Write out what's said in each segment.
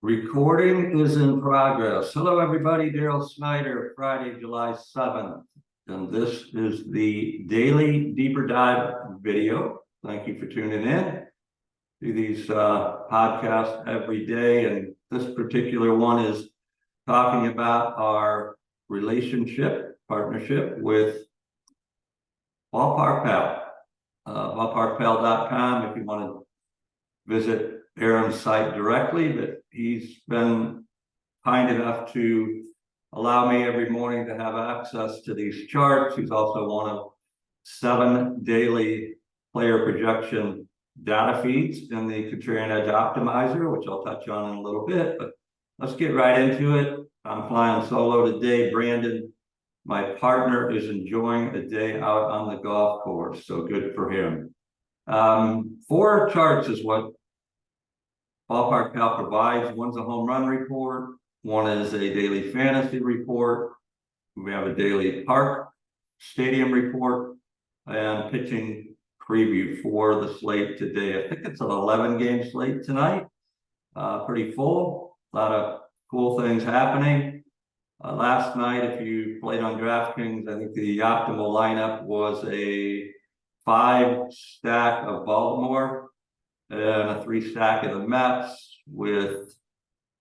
Recording is in progress. Hello, everybody. Daryl Snyder, Friday, July 7th. And this is the daily deeper dive video. Thank you for tuning in. Do these podcasts every day. And this particular one is talking about our partnership with Ballpark Pal. Ballparkpal.com if you want to visit Aaron's site directly, but he's been kind enough to allow me every morning to have access to these charts. He's also one of 7 daily player projection data feeds in the Contrarian Edge Optimizer, which I'll touch on in a little bit, but let's get right into it. I'm flying solo today. Brandon, my partner, is enjoying a day out on the golf course, so good for him. 4 charts is what Ballpark Pal provides. One's a home run report. One is a daily fantasy report. We have a daily park stadium report and pitching preview for the slate today. I think it's an 11-game slate tonight. Pretty full. A lot of cool things happening. Last night, if you played on DraftKings, I think the optimal lineup was a 5-stack of Baltimore and a 3-stack of the Mets with,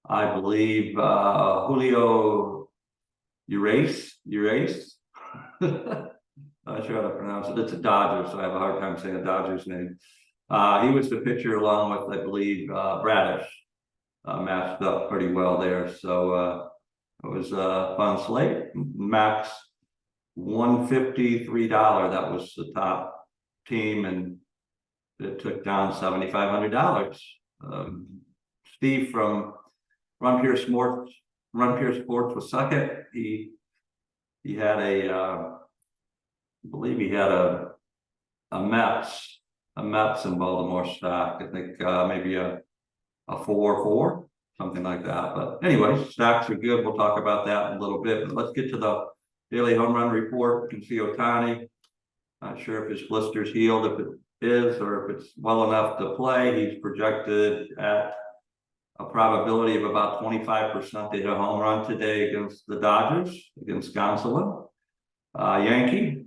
I believe, Julio Urias. Not sure how to pronounce it. It's a Dodger, so I have a hard time saying a Dodger's name. He was the pitcher along with, I believe, Bradish. Matched up pretty well there. So it was a fun slate. Max $153. That was the top team, and it took down $7,500. Steve from Run Pure Sports was second. He had I believe he had a Mets in Baltimore stock. I think maybe a 4-4, something like that. But anyway, stocks are good. We'll talk about that in a little bit. But let's get to the daily home run report. You can see Ohtani. Not sure if his blister's healed, if it is, or if it's well enough to play. He's projected at a probability of about 25% to hit a home run today against the Dodgers, against Gonsolin. Yankee,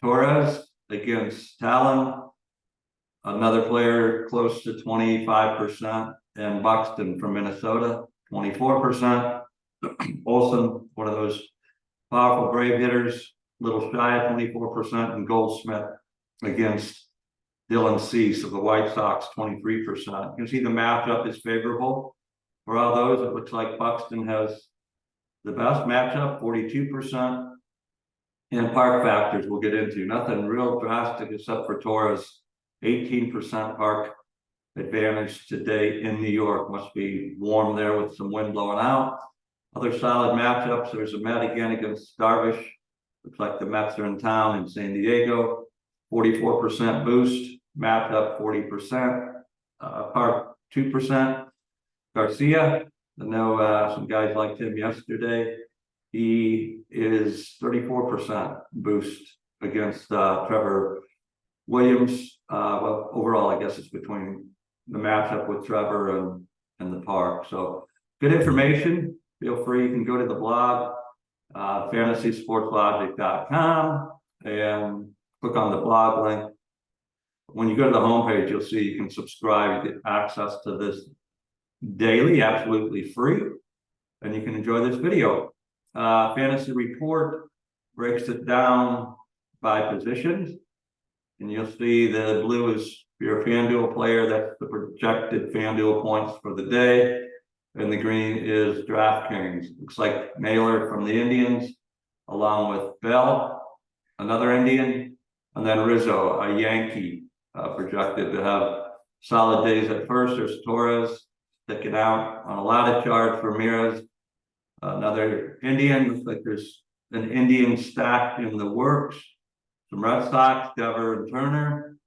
Torres against Talon, another player close to 25%, and Buxton from Minnesota, 24%. Olsen, one of those powerful Brave hitters, little shy of 24%, and Goldsmith against Dylan Cease of the White Sox, 23%. You can see the matchup is favorable for all those. It looks like Buxton has the best matchup, 42%. And park factors we'll get into. Nothing real drastic except for Torres, 18% park advantage today in New York. Must be warm there with some wind blowing out. Other solid matchups. There's a Met again against Darvish. Looks like the Mets are in town in San Diego. 44% boost, matchup 40%, park 2%. Garcia, I know some guys liked him yesterday. He is 34% boost against Trevor Williams. Well, overall, I guess it's between the matchup with Trevor and the park. So good information. Feel free, you can go to the blog, fantasysportslogic.com, and click on the blog link. When you go to the homepage, you'll see you can subscribe, you get access to this daily, absolutely free, and you can enjoy this video. Fantasy report breaks it down by positions, and you'll see the blue is if you're a FanDuel player, that's the projected FanDuel points for the day, and the green is DraftKings. Looks like Naylor from the Indians, along with Bell, another Indian, and then Rizzo, a Yankee, projected to have solid days at first. There's Torres sticking out on a lot of charts. Ramirez, another Indian. Looks like there's an Indian stack in the works. Some Red Sox, Dever and Turner.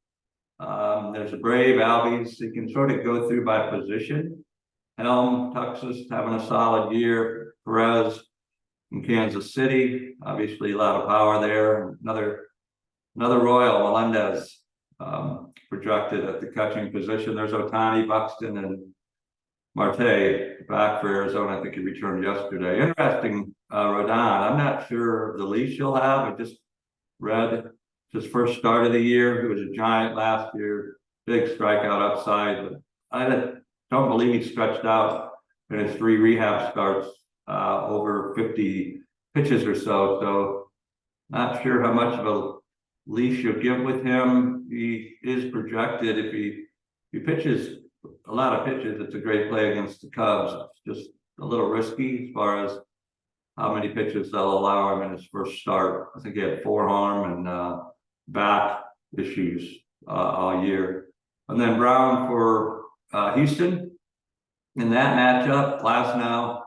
There's a Brave, Albies. So you can sort of go through by position. Helm, Texas, having a solid year. Perez in Kansas City, obviously a lot of power there. Another Royal, Melendez, projected at the catching position. There's Ohtani, Buxton, and Marte back for Arizona. I think he returned yesterday. Interesting, Rodon. I'm not sure the leash he'll have. I just read his first start of the year. He was a giant last year, big strikeout upside. But I don't believe he stretched out in his 3 rehab starts over 50 pitches or so. So not sure how much of a leash you'll give with him. He is projected, if he pitches a lot of pitches, it's a great play against the Cubs. It's just a little risky as far as how many pitches they'll allow him in his first start. I think he had forearm and back issues all year. And then Brown for Houston in that matchup. Glasnow,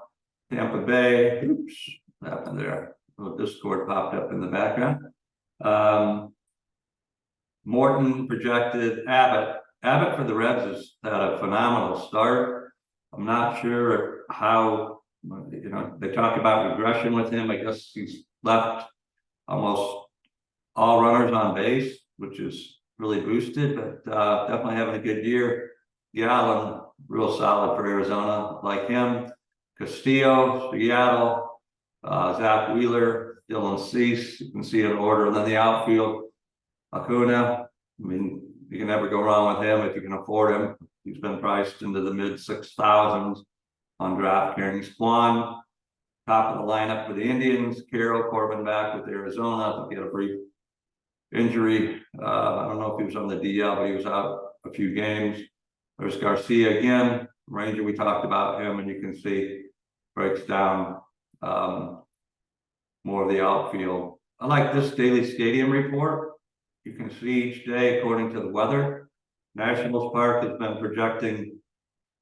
Tampa Bay. Oops, what happened there? Oh, Discord popped up in the background. Morton projected. Abbott for the Reds has had a phenomenal start. I'm not sure how, they talk about regression with him. I guess he's left almost all runners on base, which is really boosted, but definitely having a good year. Gallen, real solid for Arizona, like him. Castillo, Seattle, Zach Wheeler, Dylan Cease, you can see in order. And then the outfield, Acuna, I mean, you can never go wrong with him if you can afford him. He's been priced into the mid 6,000s on DraftKings. Kwan, top of the lineup for the Indians. Carroll, Corbin back with Arizona. I think he had a brief injury. I don't know if he was on the DL, but he was out a few games. There's Garcia again, Ranger. We talked about him, and you can see breaks down more of the outfield. I like this daily stadium report. You can see each day according to the weather. Nationals Park has been projecting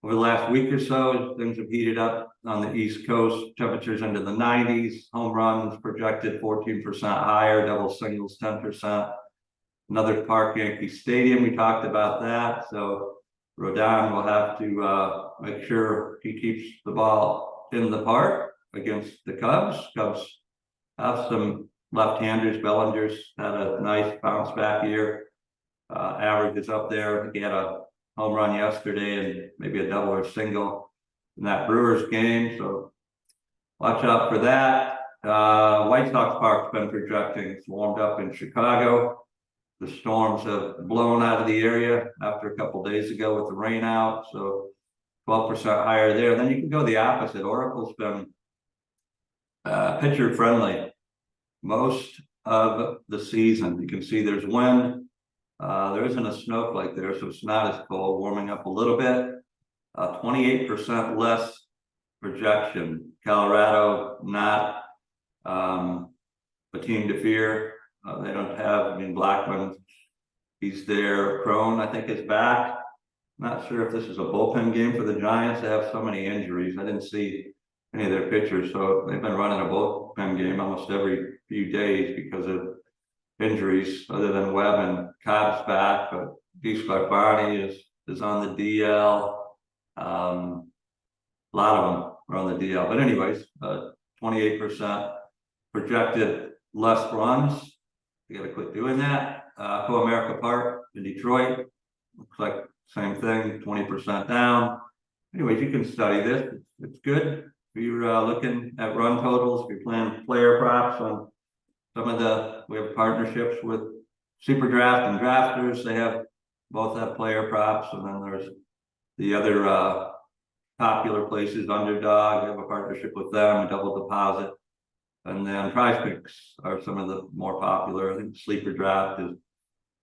over the last week or so. Things have heated up on the East Coast. Temperatures into the 90s. Home runs projected 14% higher. Double singles 10%. Another park, Yankee Stadium. We talked about that. So Rodon will have to make sure he keeps the ball in the park against the Cubs. Cubs have some left-handers. Bellinger's had a nice bounce back year. Average is up there. I think he had a home run yesterday and maybe a double or single in that Brewers game. So watch out for that. White Sox Park's been projecting. It's warmed up in Chicago. The storms have blown out of the area after a couple days ago with the rain out. So 12% higher there. Then you can go the opposite. Oracle's been pitcher friendly most of the season. You can see there's wind. There isn't a snowflake there, so it's not as cold, warming up a little bit. 28% less projection. Colorado, not a team to fear. They don't have, Blackman, he's there. Crone, I think, is back. Not sure if this is a bullpen game for the Giants. They have so many injuries. I didn't see any of their pitchers, so they've been running a bullpen game almost every few days because of injuries, other than Webb and Cobb's back, but DeSclafani is on the DL. A lot of them are on the DL, but anyways, 28% projected less runs. You got to quit doing that. Co-America Park in Detroit looks like same thing, 20% down. Anyways, you can study this. It's good if you're looking at run totals. If you're playing player props on we have partnerships with Super Draft and Drafters. They both have player props, and then there's the other popular places, Underdog. We have a partnership with them, a double deposit. And then Prize Picks are some of the more popular. I think Sleeper Draft is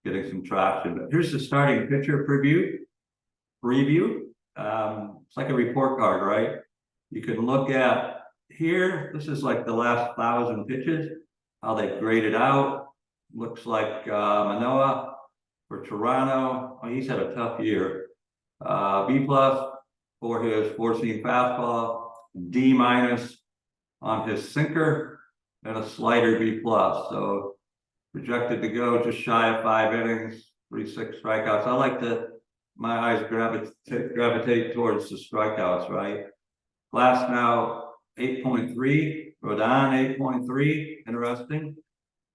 getting some traction. But here's the starting pitcher preview. It's like a report card, right? You can look at here. This is like the last 1,000 pitches, how they graded out. Looks like Manoah for Toronto. Oh, he's had a tough year. B+ for his four-seam fastball, D- on his sinker, and a slider B+. So projected to go just shy of 5 innings, 3-6 strikeouts. I like my eyes gravitate towards the strikeouts, right? Glasnow 8.3, Rodon 8.3. Interesting.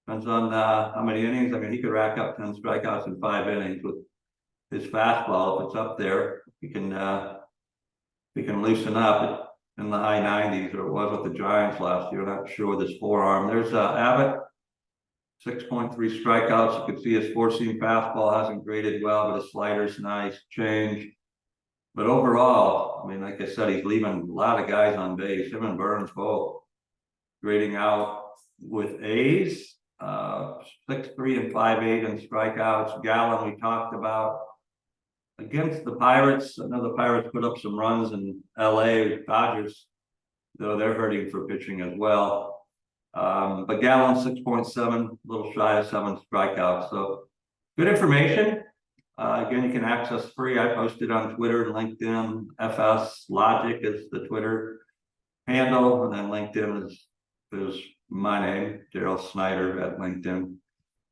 Depends on how many innings. He could rack up 10 strikeouts in 5 innings with his fastball if it's up there. He can he can loosen up in the high 90s, or it was with the Giants last year. Not sure with his forearm. There's Abbott, 6.3 strikeouts. You can see his four-seam fastball hasn't graded well, but his slider's nice, change. But overall, I mean, like I said, he's leaving a lot of guys on base. Him and Burns both grading out with A's, 6.3 and 5.8 in strikeouts. Gallen, we talked about. Against the Pirates, I know the Pirates put up some runs in LA. Dodgers, though, they're hurting for pitching as well. But Gallen 6.7, a little shy of 7 strikeouts. So good information. Again, you can access free. I posted on Twitter and LinkedIn. FS Logic is the Twitter handle, and then LinkedIn is my name, Daryl Snyder at LinkedIn.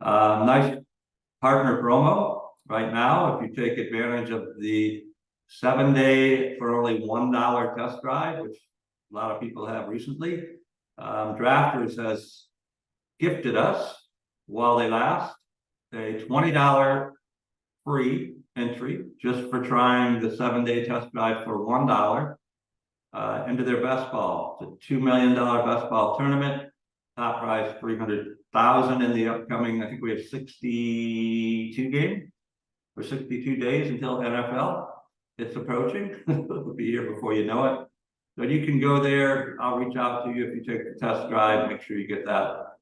Nice partner promo right now. If you take advantage of the 7-day for only $1 test drive, which a lot of people have recently, Drafters has gifted us, while they last, a $20 free entry just for trying the 7-day test drive for $1 into their best ball. It's a $2 million best ball tournament. Top prize $300,000 in the upcoming. I think we have 62 games or 62 days until NFL. It's approaching. It'll be here before you know it. So you can go there. I'll reach out to you if you take the test drive. Make sure you get that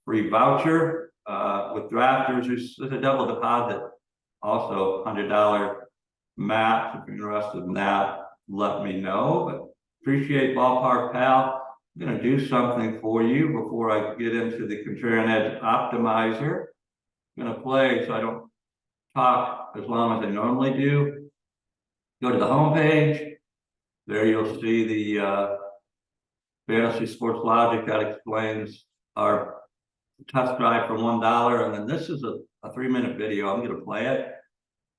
free voucher. With Drafters, there's a double deposit. Also, $100 match. If you're interested in that, let me know. But appreciate Ballpark Pal. I'm going to do something for you before I get into the Contrarian Edge Optimizer. I'm going to play so I don't talk as long as I normally do. Go to the homepage. There you'll see the Fantasy Sports Logic that explains our test drive for $1. And then this is a 3-minute video. I'm going to play it.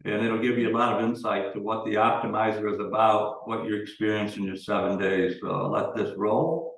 And it'll give you a lot of insight to what the optimizer is about, what you're experiencing in your 7 days. So I'll let this roll.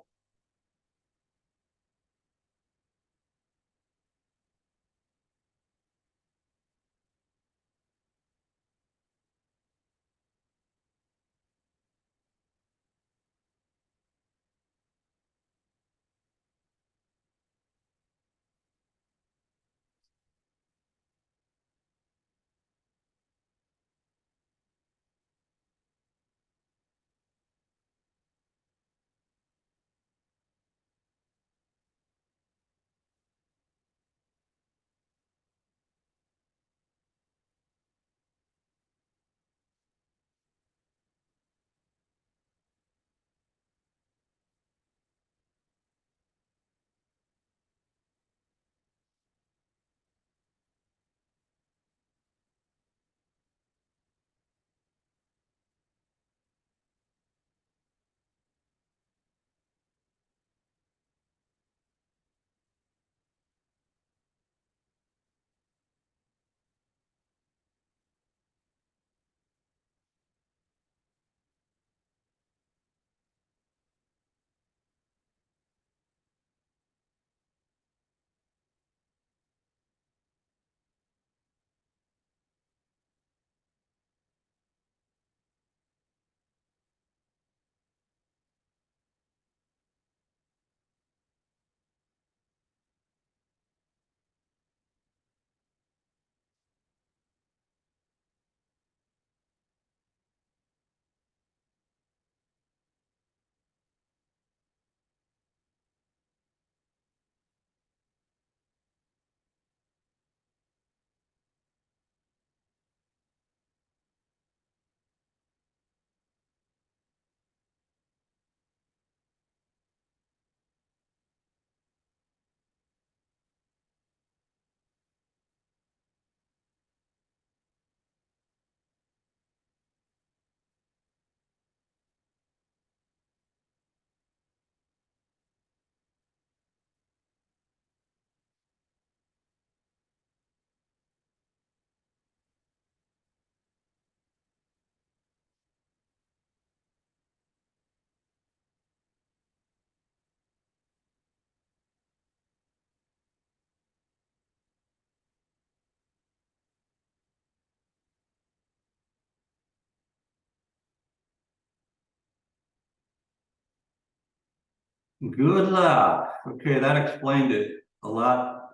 Good luck. Okay, that explained it a lot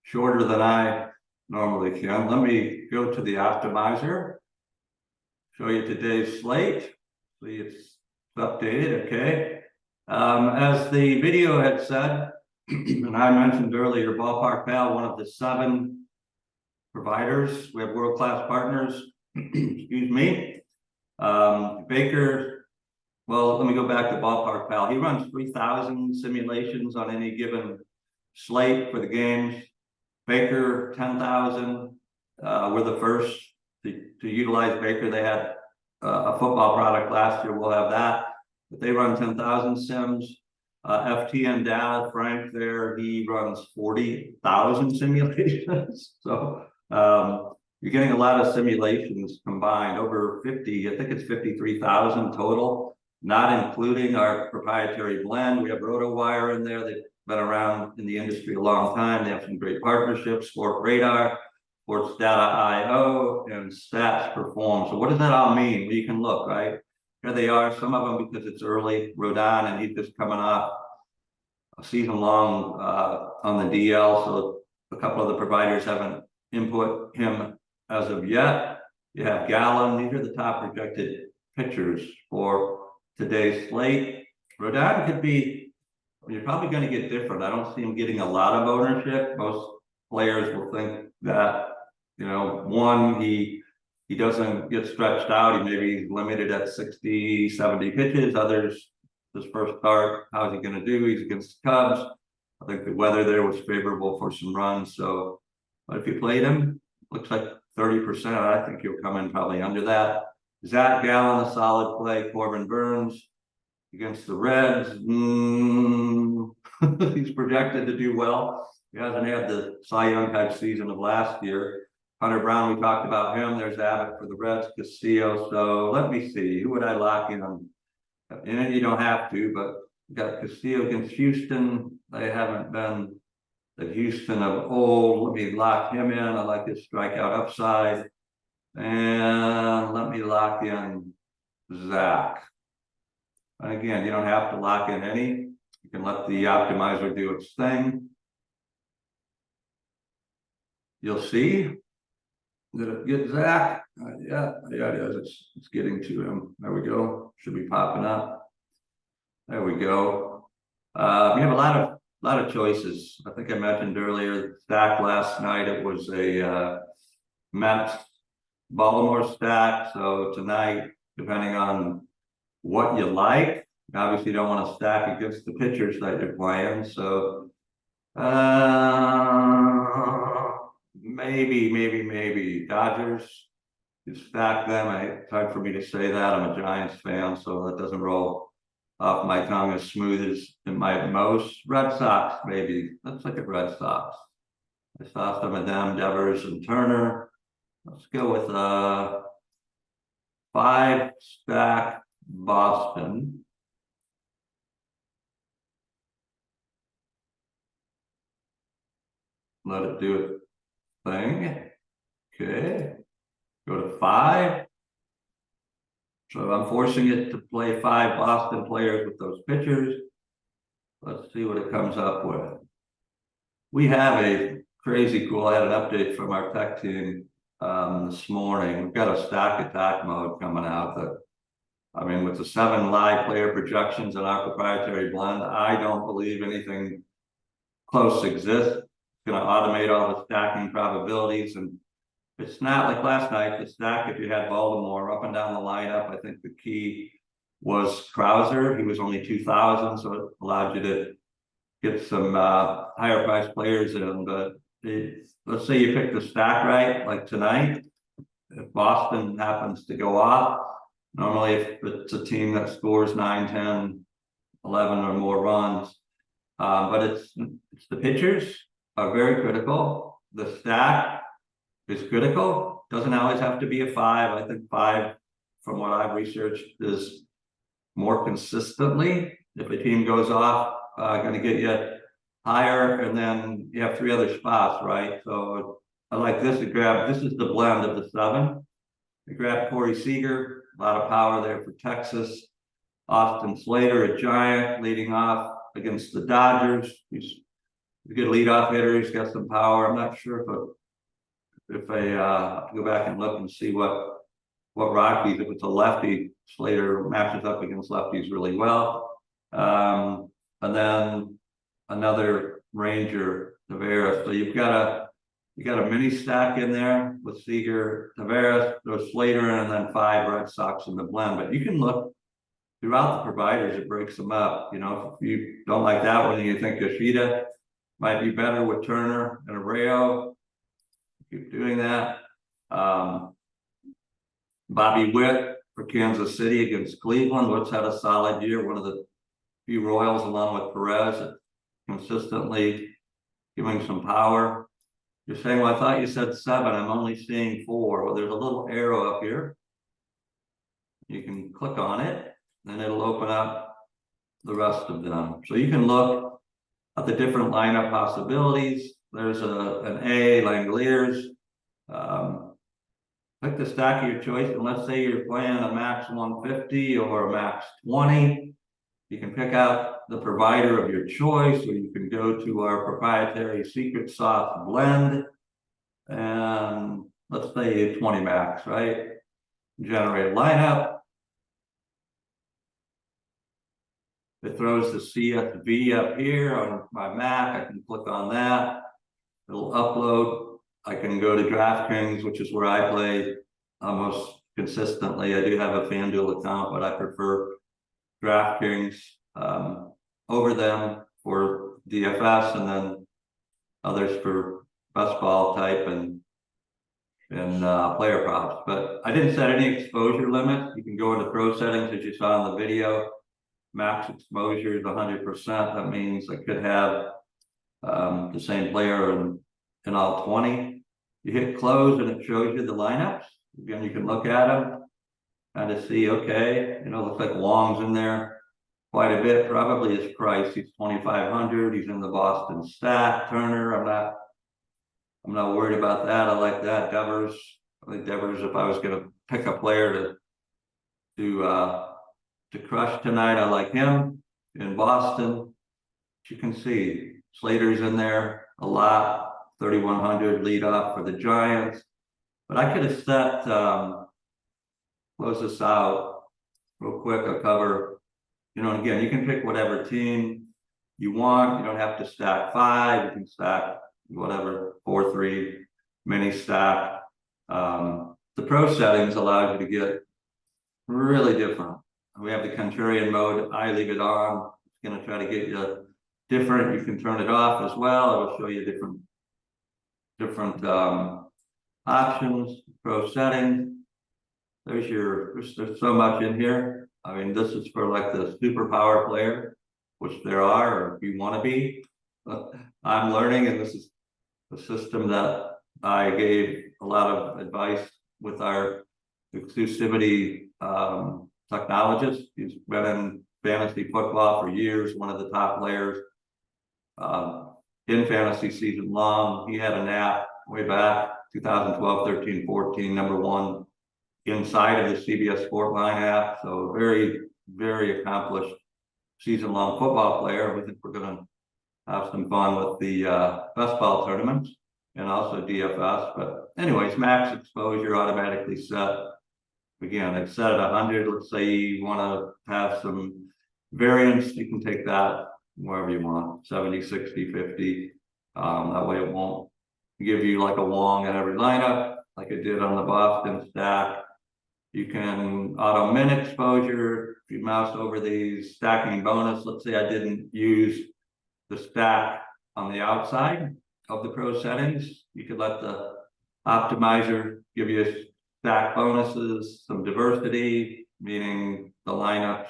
shorter than I normally can. Let me go to the optimizer, show you today's slate. See, it's updated, okay. As the video had said, and I mentioned earlier, Ballpark Pal, one of the 7 providers. We have world-class partners. Excuse me. Baker, well, let me go back to Ballpark Pal. He runs 3,000 simulations on any given slate for the games. Baker, 10,000. We're the first to utilize Baker. They had a football product last year. We'll have that. But they run 10,000 sims. FTN Data, Frank there, he runs 40,000 simulations. So you're getting a lot of simulations combined, over 50, I think it's 53,000 total, not including our proprietary blend. We have RotoWire in there that's been around in the industry a long time. They have some great partnerships, Sport Radar, Sports Data IO, and Stats Perform. So what does that all mean? Well, you can look, right? Here they are, some of them because it's early. Rodon, and he's just coming off a season long on the DL, so a couple of the providers haven't input him as of yet. You have Gallon. These are the top projected pitchers for today's slate. Rodon could be, you're probably going to get different. I don't see him getting a lot of ownership. Most players will think that, you know, one, he doesn't get stretched out. He maybe he's limited at 60, 70 pitches. Others, his first start, how's he going to do? He's against the Cubs. I think the weather there was favorable for some runs. So, but if you played him, looks like 30%. I think he'll come in probably under that. Zach Gallen, a solid play. Corbin Burns against the Reds. He's projected to do well. He hasn't had the Cy Young type season of last year. Hunter Brown, we talked about him. There's Abbott for the Reds, Castillo. So let me see. Who would I lock in on? And you don't have to, but you got Castillo against Houston. They haven't been the Houston of old. Let me lock him in. I like his strikeout upside. And let me lock in Zach. And again, you don't have to lock in any. You can let the optimizer do its thing. You'll see. Did it get Zach? Yeah, it is. It's getting to him. There we go. Should be popping up. There we go. We have a lot of choices. I think I mentioned earlier, stack last night. It was a Mets Baltimore stack. So tonight, depending on what you like, obviously you don't want to stack against the pitchers that you're playing. So maybe Dodgers. You stack them. It's hard for me to say that. I'm a Giants fan, so that doesn't roll off my tongue as smooth as it might most. Red Sox, maybe. Let's look at Red Sox. I saw some of them, Devers and Turner. Let's go with 5 stack Boston. Let it do its thing. Okay. Go to 5. So I'm forcing it to play 5 Boston players with those pitchers. Let's see what it comes up with. We have a crazy cool, I had an update from our tech team this morning. We've got a stack attack mode coming out that, I mean, with the 7 live player projections and our proprietary blend, I don't believe anything close exists. It's going to automate all the stacking probabilities, and it's not like last night, the stack, if you had Baltimore up and down the lineup, I think the key was Krauser. He was only 2,000, so it allowed you to get some higher priced players in. But let's say you pick the stack right, like tonight, if Boston happens to go off, normally if it's a team that scores 9, 10, 11 or more runs, but it's the pitchers are very critical. The stack is critical. Doesn't always have to be a 5. I think 5, from what I've researched, is more consistently. If a team goes off, going to get you higher, and then you have 3 other spots, right? So I like this to grab. This is the blend of the 7. You grab Corey Seager, a lot of power there for Texas. Austin Slater, a giant, leading off against the Dodgers. He's a good leadoff hitter. He's got some power. I'm not sure if I have to go back and look and see what Rockies, if it's a lefty, Slater matches up against lefties really well. And then another Ranger, Tavares. So you got a mini stack in there with Seager, Tavares, there's Slater, and then 5 Red Sox in the blend. But you can look throughout the providers, it breaks them up. You know, if you don't like that one and you think Yoshida might be better with Turner and Arroyo, keep doing that. Bobby Witt for Kansas City against Cleveland. Witt's had a solid year, one of the few Royals along with Perez, consistently giving some power. You're saying, well, I thought you said 7. I'm only seeing 4. Well, there's a little arrow up here. You can click on it, and it'll open up the rest of them. So you can look at the different lineup possibilities. There's an A, Langoliers. Pick the stack of your choice, and let's say you're playing a max 150 or a max 20. You can pick out the provider of your choice, or you can go to our proprietary secret sauce blend. And let's say 20 max, right? Generate a lineup. It throws the CSV up here on my Mac. I can click on that. It'll upload. I can go to DraftKings, which is where I play almost consistently. I do have a FanDuel account, but I prefer DraftKings over them for DFS, and then others for best ball type and player props. But I didn't set any exposure limit. You can go into pro settings, as you saw in the video. Max exposure is 100%. That means I could have the same player in all 20. You hit close and it shows you the lineups. Again, you can look at them and to see, okay, you know, looks like Wong's in there quite a bit. Probably his price. He's 2,500. He's in the Boston stack. Turner, I'm not worried about that. I like that. Devers. I think Devers, if I was going to pick a player to crush tonight, I like him in Boston. As you can see, Slater's in there a lot. 3,100 leadoff for the Giants. But I could have set, close this out real quick. I'll cover, you know, and again, you can pick whatever team you want. You don't have to stack 5. You can stack whatever, 4-3, mini stack. The pro settings allow you to get really different. We have the contrarian mode. I leave it on. It's going to try to get you different. You can turn it off as well. I will show you different options, pro settings. There's so much in here. I mean, this is for like the super power player, which there are, or if you want to be. I'm learning, and this is a system that I gave a lot of advice with our exclusivity technologist. He's been in fantasy football for years, one of the top players in fantasy season long. He had an app way back 2012, 13, 14, #1 inside of the CBS Sportline app. So very, very accomplished season long football player. We think we're going to have some fun with the best ball tournaments and also DFS. But anyways, max exposure automatically set. Again, it's set at 100. Let's say you want to have some variance, you can take that wherever you want, 70, 60, 50. That way it won't give you like a Wong in every lineup, like it did on the Boston stack. You can auto min exposure. If you mouse over these stacking bonus, let's say I didn't use the stack on the outside of the pro settings, you could let the optimizer give you stack bonuses, some diversity, meaning the lineups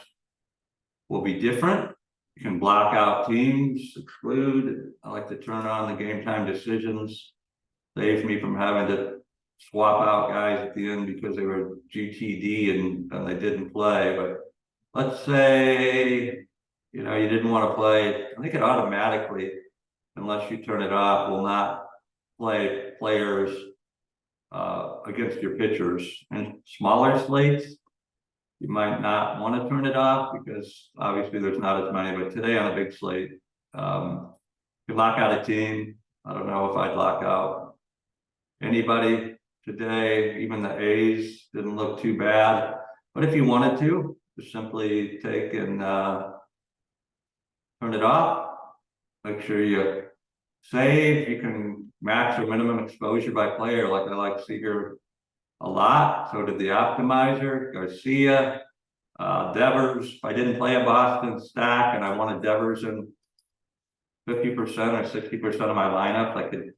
will be different. You can block out teams, exclude. I like to turn on the game time decisions. Saves me from having to swap out guys at the end because they were GTD and they didn't play. But let's say, you know, you didn't want to play. I think it automatically, unless you turn it off, will not play players against your pitchers. And smaller slates, You might not want to turn it off because obviously there's not as many, but today on a big slate, you lock out a team. I don't know if I'd lock out anybody today. Even the A's didn't look too bad. But if you wanted to, just simply take and turn it off. Make sure you save. You can max or minimum exposure by player. Like I like Seager a lot. So did the optimizer, Garcia, Devers. If I didn't play a Boston stack and I wanted Devers in 50% or 60% of my lineup, I could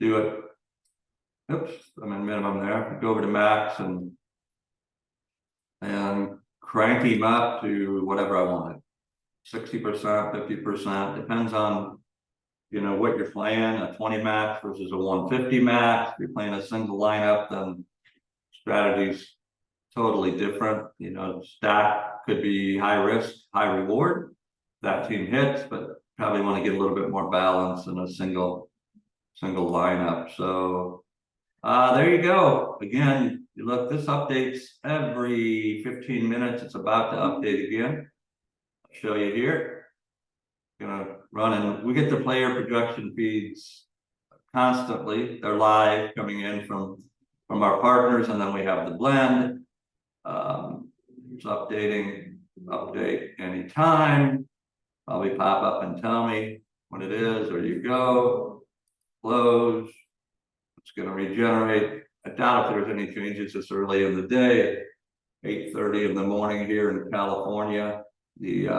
do it. Oops, I'm in minimum there. Go over to max and crank him up to whatever I wanted. 60%, 50%, depends on what you're playing, a 20 max versus a 150 max. If you're playing a single lineup, then strategy's totally different. Stack could be high risk, high reward. That team hits, but probably want to get a little bit more balance in a single lineup. So there you go. Again, you look, this updates every 15 minutes. It's about to update again. I'll show you here. Gonna run, and we get the player projection feeds constantly. They're live coming in from our partners, and then we have the blend. It's update anytime. Probably pop up and tell me when it is. There you go. Close. It's going to regenerate. I doubt if there's any changes this early in the day. 8:30 in the morning here in California. The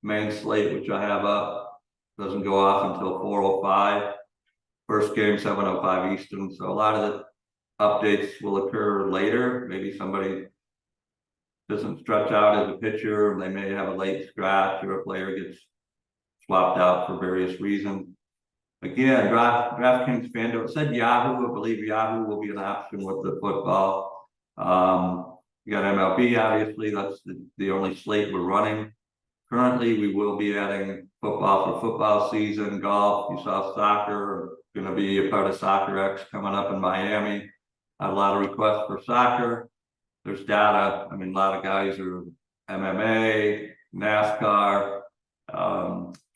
main slate, which I have up, doesn't go off until 4:05. First game 7:05 Eastern. So a lot of the updates will occur later. Maybe somebody doesn't stretch out as a pitcher, and they may have a late scratch, or a player gets swapped out for various reasons. Again, DraftKings FanDuel, it said Yahoo. I believe Yahoo will be an option with the football. You got MLB, obviously. That's the only slate we're running. Currently, we will be adding football for football season, golf. You saw soccer, going to be a part of Soccer X coming up in Miami. I had a lot of requests for soccer. There's data. I mean, a lot of guys are MMA, NASCAR.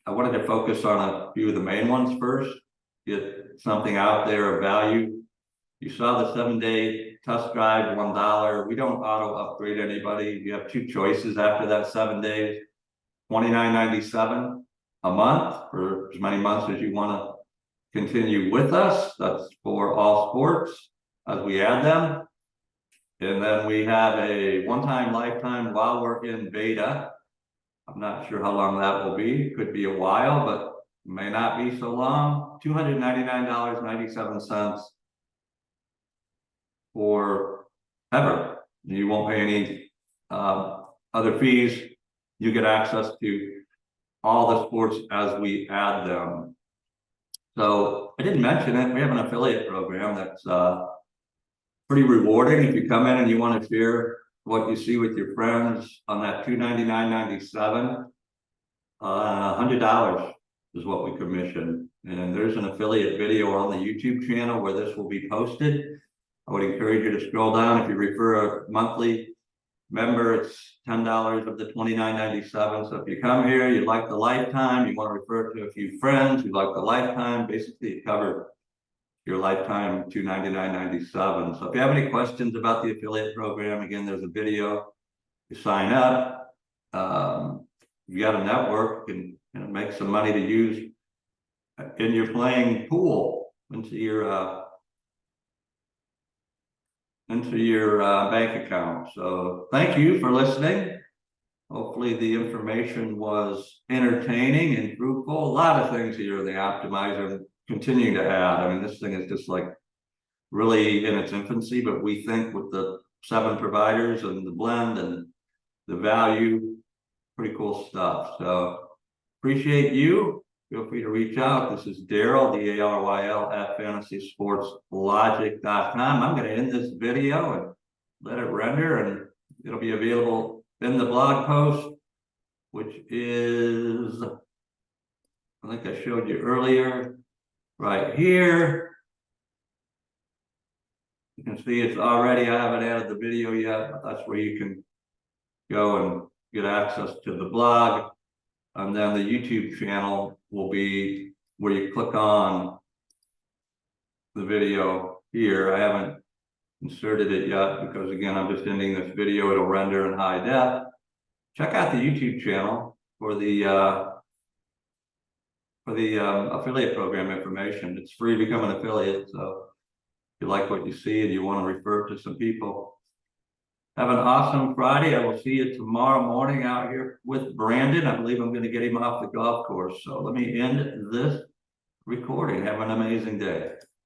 I wanted to focus on a few of the main ones first, get something out there of value. You saw the 7-day test drive, $1. We don't auto upgrade anybody. You have two choices after that 7 days. $29.97 a month for as many months as you want to continue with us. That's for all sports as we add them. And then we have a one-time lifetime while we're in beta. I'm not sure how long that will be. It could be a while, but may not be so long. $299.97 for ever. You won't pay any other fees. You get access to all the sports as we add them. So I didn't mention it. We have an affiliate program that's pretty rewarding. If you come in and you want to share what you see with your friends on that $299.97, $100 is what we commission. And there's an affiliate video on the YouTube channel where this will be posted. I would encourage you to scroll down. If you refer a monthly member, it's $10 of the $29.97. So if you come here, you like the lifetime, you want to refer to a few friends who like the lifetime, basically you cover your lifetime $299.97. So if you have any questions about the affiliate program, again, there's a video. You sign up. You got a network and make some money to use in your playing pool into your bank account. So thank you for listening. Hopefully the information was entertaining and fruitful. A lot of things here in the optimizer, continuing to add. I mean, this thing is just like really in its infancy, but we think with the 7 providers and the blend and the value, pretty cool stuff. So appreciate you. Feel free to reach out. This is Daryl, D-A-R-Y-L at fantasysportslogic.com. I'm going to end this video and let it render, and it'll be available in the blog post, which is, I think I showed you earlier, right here. You can see it's already, I haven't added the video yet, but that's where you can go and get access to the blog. And then the YouTube channel will be where you click on the video here. I haven't inserted it yet because again, I'm just ending this video. It'll render in high def. Check out the YouTube channel for the affiliate program information. It's free to become an affiliate. So if you like what you see and you want to refer to some people, have an awesome Friday. I will see you tomorrow morning out here with Brandon. I believe I'm going to get him off the golf course. So let me end this recording. Have an amazing day.